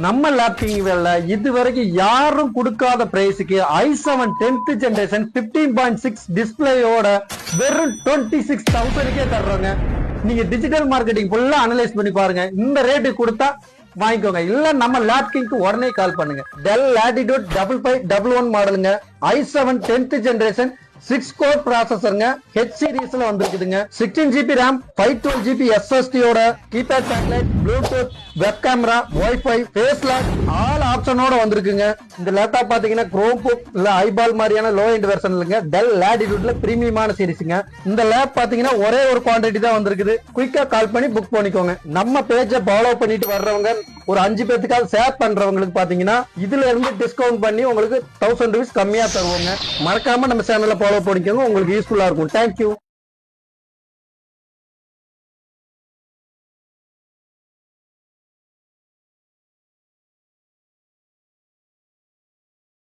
நம்ம லேப்கிங் வேலை இது வரைக்கும் யாரும் கொடுக்காத பிரைஸுக்கு i7 10th ஜெனரேஷன் 15.6 டிஸ்பிளேயோட வெறும் 26,000க்கே தர்றோங்க. நீங்க டிஜிட்டல் மார்க்கெட்டிங் ஃபுல்லா அனலைஸ் பண்ணி பாருங்க. இந்த ரேட்டு கொடுத்தா வாங்கிக்கோங்க. இல்ல நம்ம லேப்கிங்க்கு உடனே கால் பண்ணுங்க. டெல் லாட்டிடியூட் 5511 மாடலுங்க, i7 10th ஜெனரேஷன் 6 கோர் ப்ராசஸருங்க, ஹெச் சீரிஸ்ல வந்திருக்குதுங்க. 16 GB RAM 512 GB SSD ஓட keypad backlight Bluetooth web camera wifi face lock all ஆப்ஷனோட வந்திருக்குங்க. இந்த லேப்டாப் பாத்தீங்கன்னா குரோம் புக் இல்ல ஐபால் மாதிரியான லோ எண்ட் வெர்ஷன் இல்லங்க, டெல் லாட்டிடியூட்ல பிரீமியமான சீரிஸ்ங்க. இந்த லேப் பாத்தீங்கன்னா ஒரே ஒரு குவாண்டிட்டி தான் வந்திருக்குது. குயிக்கா கால் பண்ணி புக் பண்ணிக்கோங்க. நம்ம பேஜை ஃபாலோ பண்ணிட்டு வர்றவங்க ஒரு 5 பேத்துக்காக ஷேர் பண்றவங்களுக்கு பாத்தீங்கன்னா இதுல இருந்து டிஸ்கவுண்ட் பண்ணி உங்களுக்கு 1000 ரூபீஸ் கம்மியா தருவோங்க. மறக்காம நம்ம சேனல்ல ஃபாலோ பண்ணிக்கோங்க, உங்களுக்கு யூஸ்ஃபுல்லா இருக்கும். தேங்க்யூ.